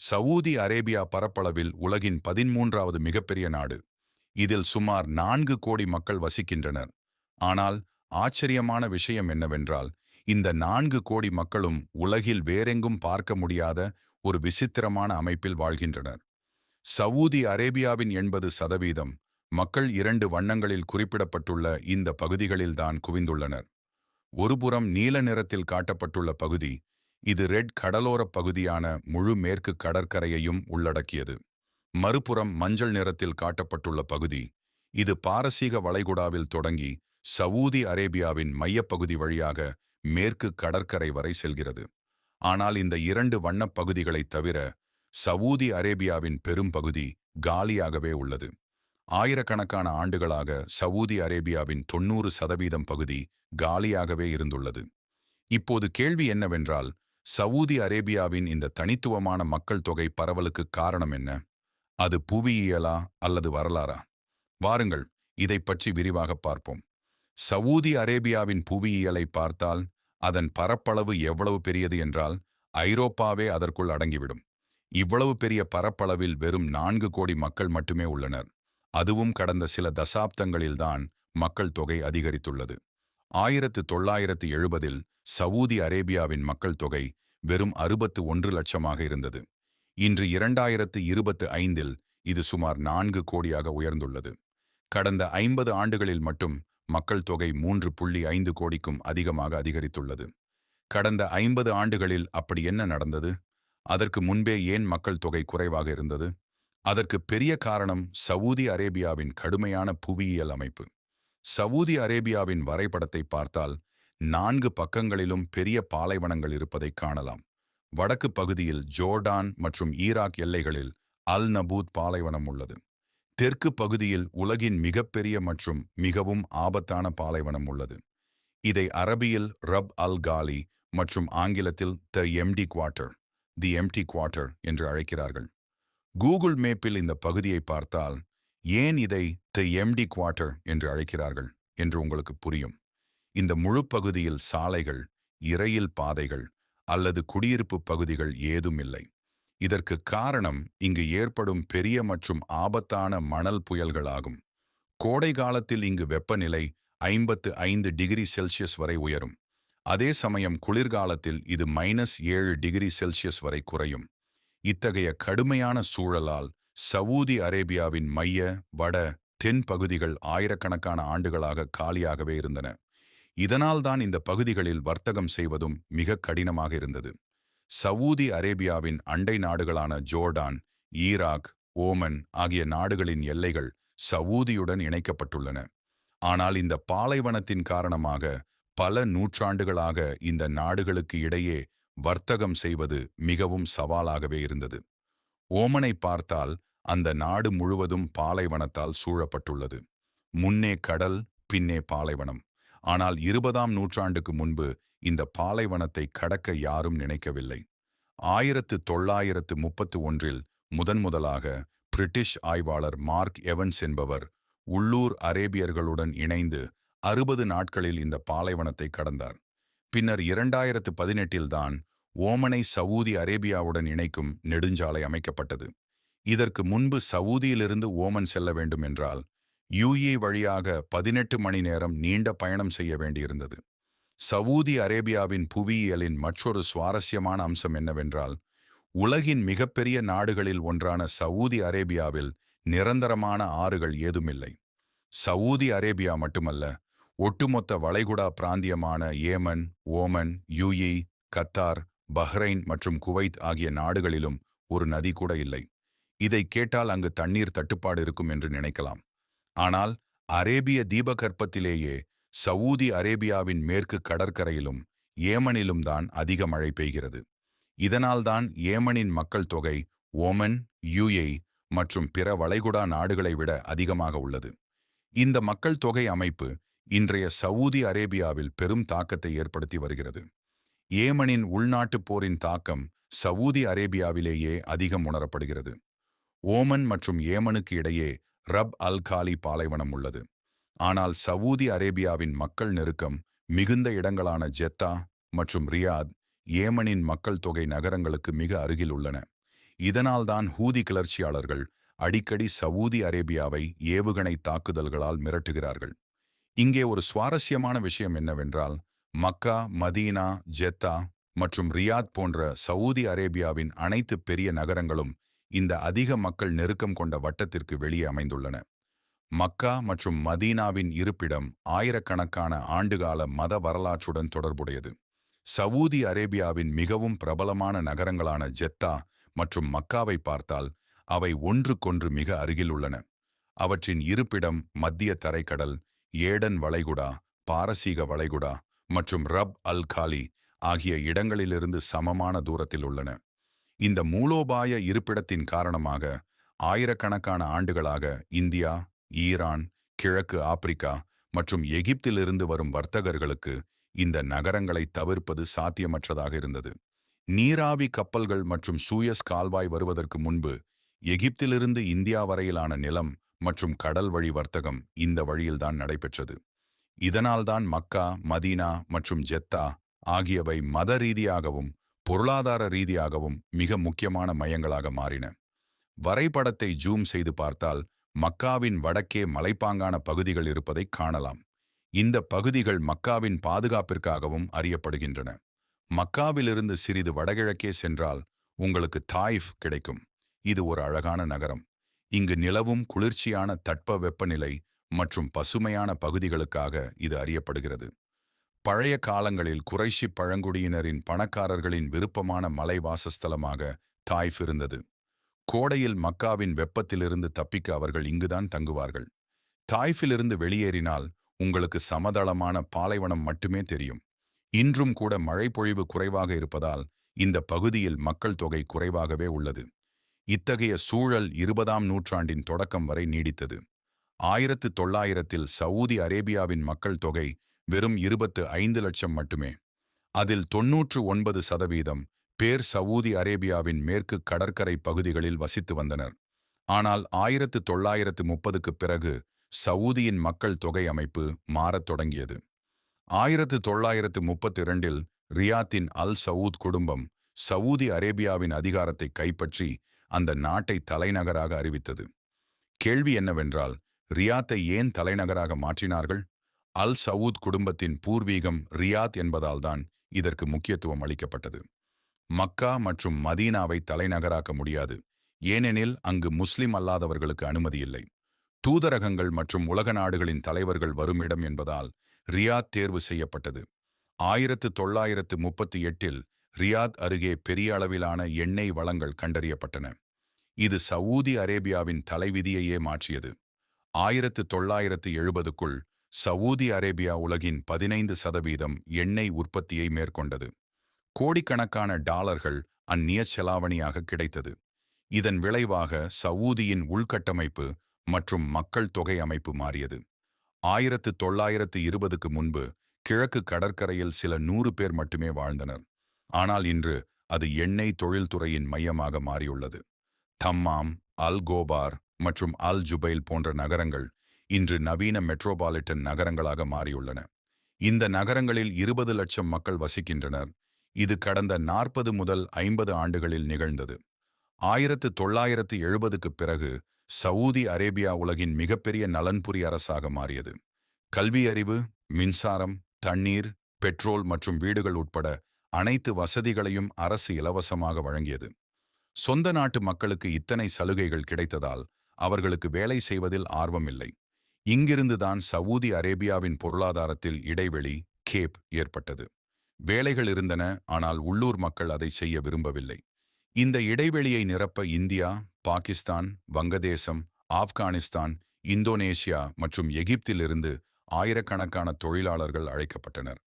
Saudi Arabia பரப்பளவில் உலகின் 13வது மிகப்பெரிய நாடு. இதில் சுமார் 4 கோடி மக்கள் வசிக்கின்றனர். ஆனால் ஆச்சரியமான விஷயம் என்னவென்றால், இந்த 4 கோடி மக்களும் உலகில் வேறெங்கும் பார்க்க முடியாத ஒரு விசித்திரமான அமைப்பில் வாழ்கின்றனர். சவூதி அரேபியாவின் 80% மக்கள் 2 வண்ணங்களில் குறிப்பிடப்பட்டுள்ள இந்த பகுதிகளில்தான் குவிந்துள்ளனர். ஒருபுறம் நீல நிறத்தில் காட்டப்பட்டுள்ள பகுதி, இது ரெட் கடலோரப் பகுதியான முழு மேற்கு கடற்கரையையும் உள்ளடக்கியது. மறுபுறம் மஞ்சள் நிறத்தில் காட்டப்பட்டுள்ள பகுதி, இது பாரசீக வளைகுடாவில் தொடங்கி சவூதி அரேபியாவின் மையப்பகுதி வழியாக மேற்கு கடற்கரை வரை செல்கிறது. ஆனால் இந்த 2 வண்ணப் பகுதிகளைத் தவிர சவூதி அரேபியாவின் பெரும் பகுதி காலியாகவே உள்ளது. ஆயிரக்கணக்கான ஆண்டுகளாக சவூதி அரேபியாவின் 90% பகுதி காலியாகவே இருந்துள்ளது. இப்போது கேள்வி என்னவென்றால், சவூதி அரேபியாவின் இந்த தனித்துவமான மக்கள் தொகை பரவலுக்கு காரணம் என்ன? அது புவியியலா அல்லது வரலாறா? வாருங்கள், இதைப் பற்றி விரிவாக பார்ப்போம். சவூதி அரேபியாவின் புவியியலை பார்த்தால், அதன் பரப்பளவு எவ்வளவு பெரியது என்றால் ஐரோப்பாவே அதற்குள் அடங்கிவிடும். இவ்வளவு பெரிய பரப்பளவில் வெறும் 4 கோடி மக்கள் மட்டுமே உள்ளனர். அதுவும் கடந்த சில தசாப்தங்களில்தான் மக்கள் தொகை அதிகரித்துள்ளது. 1970இல் சவூதி அரேபியாவின் மக்கள் தொகை வெறும் 61 லட்சமாக இருந்தது. இன்று 2025இல் இது சுமார் 4 கோடியாக உயர்ந்துள்ளது. கடந்த 50 ஆண்டுகளில் மட்டும் மக்கள் தொகை 3.5 கோடிக்கும் அதிகமாக அதிகரித்துள்ளது. கடந்த 50 ஆண்டுகளில் அப்படி என்ன நடந்தது? அதற்கு முன்பே ஏன் மக்கள் தொகை குறைவாக இருந்தது? அதற்கு பெரிய காரணம் சவூதி அரேபியாவின் கடுமையான புவியியல் அமைப்பு. சவூதி அரேபியாவின் வரைபடத்தை பார்த்தால் 4 பக்கங்களிலும் பெரிய பாலைவனங்கள் இருப்பதைக் காணலாம். வடக்கு பகுதியில் ஜோர்டான் மற்றும் ஈராக் எல்லைகளில் அல் நபூத் பாலைவனம் உள்ளது. தெற்கு பகுதியில் உலகின் மிகப்பெரிய மற்றும் மிகவும் ஆபத்தான பாலைவனம் உள்ளது. இதை அரபியில் ரப் அல் காலி மற்றும் ஆங்கிலத்தில் தி எம்டி குவார்ட்டர் என்று அழைக்கிறார்கள். கூகுள் மேப்பில் இந்த பகுதியை பார்த்தால் ஏன் இதை எம்டி குவார்ட்டர் என்று அழைக்கிறார்கள் என்று உங்களுக்கு புரியும். இந்த முழு பகுதியில் சாலைகள், இரயில் பாதைகள் அல்லது குடியிருப்பு பகுதிகள் ஏதும் இல்லை. இதற்கு காரணம் இங்கு ஏற்படும் பெரிய மற்றும் ஆபத்தான மணல் புயல்களாகும். கோடை காலத்தில் இங்கு வெப்பநிலை 55 டிகிரி செல்சியஸ் வரை உயரும். அதே சமயம் குளிர்காலத்தில் இது -7 டிகிரி செல்சியஸ் வரை குறையும். இத்தகைய கடுமையான சூழலால் சவூதி அரேபியாவின் மைய, வட, தென் பகுதிகள் ஆயிரக்கணக்கான ஆண்டுகளாக காலியாகவே இருந்தன. இதனால்தான் இந்த பகுதிகளில் வர்த்தகம் செய்வதும் மிக கடினமாக இருந்தது. சவூதி அரேபியாவின் அண்டை நாடுகளான ஜோர்டான், ஈராக், ஓமன் ஆகிய நாடுகளின் எல்லைகள் சவூதியுடன் இணைக்கப்பட்டுள்ளன. ஆனால் இந்த பாலைவனத்தின் காரணமாக பல நூற்றாண்டுகளாக இந்த நாடுகளுக்கு இடையே வர்த்தகம் செய்வது மிகவும் சவாலாகவே இருந்தது. ஓமனை பார்த்தால் அந்த நாடு முழுவதும் பாலைவனத்தால் சூழப்பட்டுள்ளது. முன்னே கடல், பின்னே பாலைவனம். ஆனால் 20ஆம் நூற்றாண்டுக்கு முன்பு இந்த பாலைவனத்தை கடக்க யாரும் நினைக்கவில்லை. 1931இல் முதன்முதலாக பிரிட்டிஷ் ஆய்வாளர் மார்க் எவன்ஸ் என்பவர் உள்ளூர் அரேபியர்களுடன் இணைந்து 60 நாட்களில் இந்த பாலைவனத்தை கடந்தார். பின்னர் 2018இல் தான் ஓமனை சவூதி அரேபியாவுடன் இணைக்கும் நெடுஞ்சாலை அமைக்கப்பட்டது. இதற்கு முன்பு சவூதியிலிருந்து ஓமன் செல்ல வேண்டும் என்றால் யுஏஇ வழியாக 18 மணி நேரம் நீண்ட பயணம் செய்ய வேண்டியிருந்தது. சவூதி அரேபியாவின் புவியியலின் மற்றொரு சுவாரஸ்யமான அம்சம் என்னவென்றால், உலகின் மிகப்பெரிய நாடுகளில் ஒன்றான சவூதி அரேபியாவில் நிரந்தரமான ஆறுகள் ஏதுமில்லை. சவூதி அரேபியா மட்டுமல்ல, ஒட்டுமொத்த வளைகுடா பிராந்தியமான Yemen, Oman, UAE, Qatar, Bahrain மற்றும் குவைத் ஆகிய நாடுகளிலும் ஒரு நதி கூட இல்லை. இதை கேட்டால் அங்கு தண்ணீர் தட்டுப்பாடு இருக்கும் என்று நினைக்கலாம். ஆனால் அரேபிய தீபகற்பத்திலேயே சவூதி அரேபியாவின் மேற்கு கடற்கரையிலும் ஏமனிலும் தான் அதிக மழை பெய்கிறது. இதனால்தான் ஏமனின் மக்கள் தொகை ஓமன், யுஏஇ மற்றும் பிற வளைகுடா நாடுகளை விட அதிகமாக உள்ளது. இந்த மக்கள் தொகை அமைப்பு இன்றைய சவூதி அரேபியாவில் பெரும் தாக்கத்தை ஏற்படுத்தி வருகிறது. ஏமனின் உள்நாட்டுப் போரின் தாக்கம் சவூதி அரேபியாவிலேயே அதிகம் உணரப்படுகிறது. ஓமன் மற்றும் ஏமனுக்கு இடையே ரப் அல் காலி பாலைவனம் உள்ளது. ஆனால் சவூதி அரேபியாவின் மக்கள் நெருக்கம் மிகுந்த இடங்களான ஜெத்தா மற்றும் ரியாத் ஏமனின் மக்கள் தொகை நகரங்களுக்கு மிக அருகில் உள்ளன. இதனால்தான் ஹூதி கிளர்ச்சியாளர்கள் அடிக்கடி சவூதி அரேபியாவை ஏவுகணை தாக்குதல்களால் மிரட்டுகிறார்கள். இங்கே ஒரு சுவாரஸ்யமான விஷயம் என்னவென்றால், மக்கா, மதீனா, ஜெத்தா மற்றும் ரியாத் போன்ற சவூதி அரேபியாவின் அனைத்து பெரிய நகரங்களும் இந்த அதிக மக்கள் நெருக்கம் கொண்ட வட்டத்திற்கு வெளியே அமைந்துள்ளன. மக்கா மற்றும் மதீனாவின் இருப்பிடம் ஆயிரக்கணக்கான ஆண்டுகால மத வரலாற்றுடன் தொடர்புடையது. சவூதி அரேபியாவின் மிகவும் பிரபலமான நகரங்களான ஜெத்தா மற்றும் மக்காவை பார்த்தால் அவை ஒன்றுக்கொன்று மிக அருகில் உள்ளன. அவற்றின் இருப்பிடம் மத்திய தரைக்கடல், ஏடன் வளைகுடா, பாரசீக வளைகுடா மற்றும் ரப் அல் காலி ஆகிய இடங்களிலிருந்து சமமான தூரத்தில் உள்ளன. இந்த மூலோபாய இருப்பிடத்தின் காரணமாக ஆயிரக்கணக்கான ஆண்டுகளாக இந்தியா, ஈரான், கிழக்கு ஆப்பிரிக்கா மற்றும் எகிப்திலிருந்து வரும் வர்த்தகர்களுக்கு இந்த நகரங்களை தவிர்ப்பது சாத்தியமற்றதாக இருந்தது. நீராவி கப்பல்கள் மற்றும் சூயஸ் கால்வாய் வருவதற்கு முன்பு எகிப்திலிருந்து இந்தியா வரையிலான நிலம் மற்றும் கடல் வழி வர்த்தகம் இந்த வழியில்தான் நடைபெற்றது. இதனால்தான் மக்கா, மதீனா மற்றும் ஜெத்தா ஆகியவை மத ரீதியாகவும் பொருளாதார ரீதியாகவும் மிக முக்கியமான மையங்களாக மாறின. வரைபடத்தை ஜூம் செய்து பார்த்தால் மக்காவின் வடக்கே மலைப்பாங்கான பகுதிகள் இருப்பதை காணலாம். இந்த பகுதிகள் மக்காவின் பாதுகாப்பிற்காகவும் அறியப்படுகின்றன. மக்காவிலிருந்து சிறிது வடகிழக்கே சென்றால் உங்களுக்கு தாயிஃப் கிடைக்கும். இது ஒரு அழகான நகரம். இங்கு நிலவும் குளிர்ச்சியான தட்ப வெப்பநிலை மற்றும் பசுமையான பகுதிகளுக்காக இது அறியப்படுகிறது. பழைய காலங்களில் குறைஷி பழங்குடியினரின் பணக்காரர்களின் விருப்பமான மலை வாசஸ்தலமாக தாயிஃப் இருந்தது. கோடையில் மக்காவின் வெப்பத்திலிருந்து தப்பிக்க அவர்கள் இங்குதான் தங்குவார்கள். தாயிஃபிலிருந்து வெளியேறினால் உங்களுக்கு சமதளமான பாலைவனம் மட்டுமே தெரியும். இன்றும் கூட மழை பொழிவு குறைவாக இருப்பதால் இந்த பகுதியில் மக்கள் தொகை குறைவாகவே உள்ளது. இத்தகைய சூழல் 20ஆம் நூற்றாண்டின் தொடக்கம் வரை நீடித்தது. 1900 சவூதி அரேபியாவின் மக்கள் தொகை வெறும் 25 லட்சம் மட்டுமே. அதில் 99% பேர் சவூதி அரேபியாவின் மேற்கு கடற்கரை பகுதிகளில் வசித்து வந்தனர். ஆனால் 1930க்கு பிறகு சவூதியின் மக்கள் தொகை அமைப்பு மாறத் தொடங்கியது. 1932 ரியாத்தின் அல் சவூத் குடும்பம் சவூதி அரேபியாவின் அதிகாரத்தை கைப்பற்றி அந்த நாட்டை தலைநகராக அறிவித்தது. கேள்வி என்னவென்றால், ரியாத்தை ஏன் தலைநகராக மாற்றினார்கள்? அல் சவூத் குடும்பத்தின் பூர்வீகம் ரியாத் என்பதால்தான் இதற்கு முக்கியத்துவம் அளிக்கப்பட்டது. மக்கா மற்றும் மதீனாவை தலைநகராக்க முடியாது, ஏனெனில் அங்கு முஸ்லிம் அல்லாதவர்களுக்கு அனுமதி இல்லை. தூதரகங்கள் மற்றும் உலக நாடுகளின் தலைவர்கள் வரும் இடம் என்பதால் ரியாத் தேர்வு செய்யப்பட்டது. 1938 ரியாத் அருகே பெரிய அளவிலான எண்ணெய் வளங்கள் கண்டறியப்பட்டன. இது சவூதி அரேபியாவின் தலைவிதியையே மாற்றியது. 1970க்குள் சவூதி அரேபியா உலகின் 15% எண்ணெய் உற்பத்தியை மேற்கொண்டது. கோடிக்கணக்கான டாலர்கள் அந்நிய செலாவணியாக கிடைத்தது. இதன் விளைவாக சவூதியின் உள்கட்டமைப்பு மற்றும் மக்கள் தொகை அமைப்பு மாறியது. 1920க்கு முன்பு கிழக்கு கடற்கரையில் சில 100 பேர் மட்டுமே வாழ்ந்தனர். ஆனால் இன்று அது எண்ணெய் தொழில்துறையின் மையமாக மாறியுள்ளது. தம்மாம், அல் கோபார் மற்றும் அல் ஜுபைல் போன்ற நகரங்கள் இன்று நவீன மெட்ரோபாலிட்டன் நகரங்களாக மாறியுள்ளன. இந்த நகரங்களில் 20 லட்சம் மக்கள் வசிக்கின்றனர். இது கடந்த 40 முதல் 50 ஆண்டுகளில் நிகழ்ந்தது. 1970க்கு பிறகு சவூதி அரேபியா உலகின் மிகப்பெரிய நலன்புரி அரசாக மாறியது. கல்வி அறிவு, மின்சாரம், தண்ணீர், பெட்ரோல் மற்றும் வீடுகள் உட்பட அனைத்து வசதிகளையும் அரசு இலவசமாக வழங்கியது. சொந்த நாட்டு மக்களுக்கு இத்தனை சலுகைகள் கிடைத்ததால் அவர்களுக்கு வேலை செய்வதில் ஆர்வமில்லை. இங்கிருந்துதான் சவூதி அரேபியாவின் பொருளாதாரத்தில் இடைவெளி கேப் ஏற்பட்டது. வேலைகள் இருந்தன, ஆனால் உள்ளூர் மக்கள் அதை செய்ய விரும்பவில்லை. இந்த இடைவெளியை நிரப்ப இந்தியா, பாகிஸ்தான், வங்கதேசம், ஆப்கானிஸ்தான், இந்தோனேசியா மற்றும் எகிப்திலிருந்து ஆயிரக்கணக்கான தொழிலாளர்கள் அழைக்கப்பட்டனர்.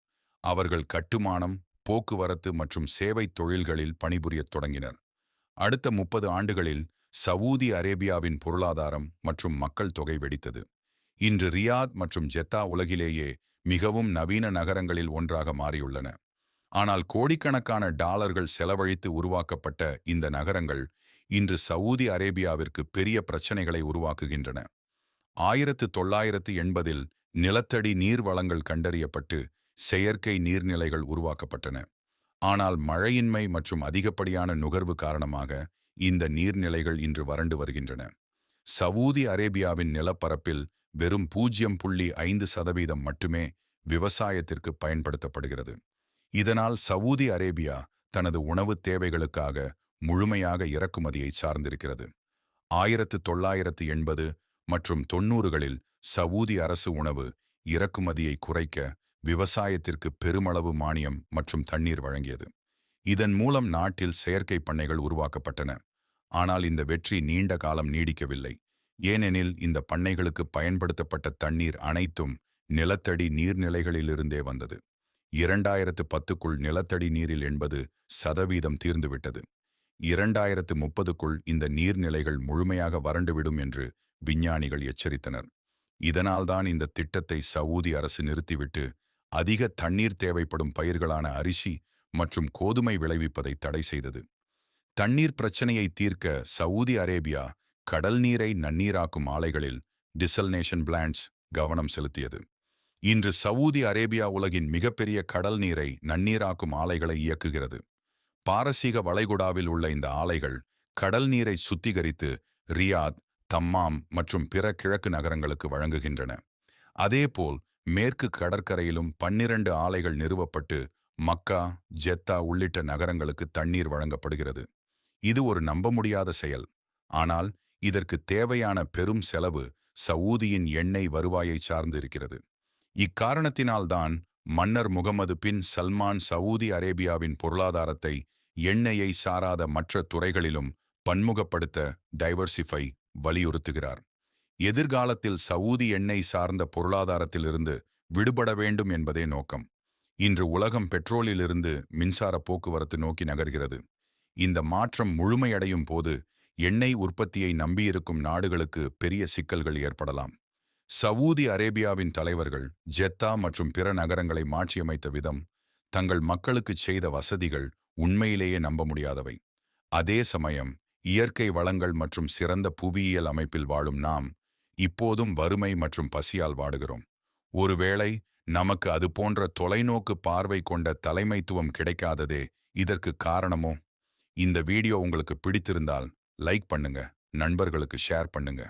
அவர்கள் கட்டுமானம், போக்குவரத்து மற்றும் சேவை தொழில்களில் பணிபுரியத் தொடங்கினர். அடுத்த 30 ஆண்டுகளில் சவூதி அரேபியாவின் பொருளாதாரம் மற்றும் மக்கள் தொகை வெடித்தது. இன்று ரியாத் மற்றும் ஜெத்தா உலகிலேயே மிகவும் நவீன நகரங்களில் ஒன்றாக மாறியுள்ளன. ஆனால் கோடிக்கணக்கான டாலர்கள் செலவழித்து உருவாக்கப்பட்ட இந்த நகரங்கள் இன்று சவூதி அரேபியாவிற்கு பெரிய பிரச்சனைகளை உருவாக்குகின்றன. 1980 நிலத்தடி நீர் வளங்கள் கண்டறியப்பட்டு செயற்கை நீர்நிலைகள் உருவாக்கப்பட்டன. ஆனால் மழையின்மை மற்றும் அதிகப்படியான நுகர்வு காரணமாக இந்த நீர்நிலைகள் இன்று வறண்டு வருகின்றன. சவூதி அரேபியாவின் நிலப்பரப்பில் வெறும் 0.5% மட்டுமே விவசாயத்திற்கு பயன்படுத்தப்படுகிறது. இதனால் சவூதி அரேபியா தனது உணவுத் தேவைகளுக்காக முழுமையாக இறக்குமதியை சார்ந்திருக்கிறது. 1980 மற்றும் 90களில் சவூதி அரசு உணவு இறக்குமதியை குறைக்க விவசாயத்திற்கு பெருமளவு மானியம் மற்றும் தண்ணீர் வழங்கியது. இதன் மூலம் நாட்டில் செயற்கை பண்ணைகள் உருவாக்கப்பட்டன. ஆனால் இந்த வெற்றி நீண்ட காலம் நீடிக்கவில்லை. ஏனெனில் இந்த பண்ணைகளுக்கு பயன்படுத்தப்பட்ட தண்ணீர் அனைத்தும் நிலத்தடி நீர்நிலைகளிலிருந்தே வந்தது. 2010க்குள் நிலத்தடி நீரில் 80% தீர்ந்துவிட்டது. 2030க்குள் இந்த நீர்நிலைகள் முழுமையாக வறண்டுவிடும் என்று விஞ்ஞானிகள் எச்சரித்தனர். இதனால்தான் இந்த திட்டத்தை சவூதி அரசு நிறுத்திவிட்டு அதிக தண்ணீர் தேவைப்படும் பயிர்களான அரிசி மற்றும் கோதுமை விளைவிப்பதை தடை செய்தது. தண்ணீர் பிரச்சனையை தீர்க்க சவூதி அரேபியா கடல் நீரை நன்னீராக்கும் ஆலைகளில் டிசல்னேஷன் பிளான்ட்ஸ் கவனம் செலுத்தியது. இன்று சவூதி அரேபியா உலகின் மிகப்பெரிய கடல் நீரை நன்னீராக்கும் ஆலைகளை இயக்குகிறது. பாரசீக வளைகுடாவில் உள்ள இந்த ஆலைகள் கடல் நீரை சுத்திகரித்து ரியாத், தம்மாம் மற்றும் பிற கிழக்கு நகரங்களுக்கு வழங்குகின்றன. அதேபோல் மேற்கு கடற்கரையிலும் 12 ஆலைகள் நிறுவப்பட்டு மக்கா, ஜெத்தா உள்ளிட்ட நகரங்களுக்கு தண்ணீர் வழங்கப்படுகிறது. இது ஒரு நம்ப முடியாத செயல். ஆனால் இதற்கு தேவையான பெரும் செலவு சவூதியின் எண்ணெய் வருவாயை சார்ந்து இருக்கிறது. இக்காரணத்தினால்தான் மன்னர் முகமது பின் சல்மான் சவூதி அரேபியாவின் பொருளாதாரத்தை எண்ணெயை சாராத மற்ற துறைகளிலும் பன்முகப்படுத்த டைவர்சிஃபை வலியுறுத்துகிறார். எதிர்காலத்தில் சவூதி எண்ணெய் சார்ந்த பொருளாதாரத்திலிருந்து விடுபட வேண்டும் என்பதே நோக்கம். இன்று உலகம் பெட்ரோலிலிருந்து மின்சார போக்குவரத்து நோக்கி நகர்கிறது. இந்த மாற்றம் முழுமையடையும் போது எண்ணெய் உற்பத்தியை நம்பியிருக்கும் நாடுகளுக்கு பெரிய சிக்கல்கள் ஏற்படலாம். சவூதி அரேபியாவின் தலைவர்கள் ஜெத்தா மற்றும் பிற நகரங்களை மாற்றியமைத்த விதம், தங்கள் மக்களுக்கு செய்த வசதிகள் உண்மையிலேயே நம்ப முடியாதவை. அதே சமயம் இயற்கை வளங்கள் மற்றும் சிறந்த புவியியல் அமைப்பில் வாழும் நாம் இப்போதும் வறுமை மற்றும் பசியால் வாடுகிறோம். ஒருவேளை நமக்கு அது போன்ற தொலைநோக்கு பார்வை கொண்ட தலைமைத்துவம் கிடைக்காததே இதற்கு காரணமோ? இந்த வீடியோ உங்களுக்கு பிடித்திருந்தால் லைக் பண்ணுங்க, நண்பர்களுக்கு ஷேர் பண்ணுங்க.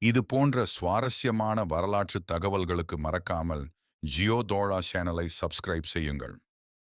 இது போன்ற சுவாரஸ்யமான வரலாற்று தகவல்களுக்கு மறக்காமல் ஜியோதோழா சேனலை சப்ஸ்கிரைப் செய்யுங்கள்.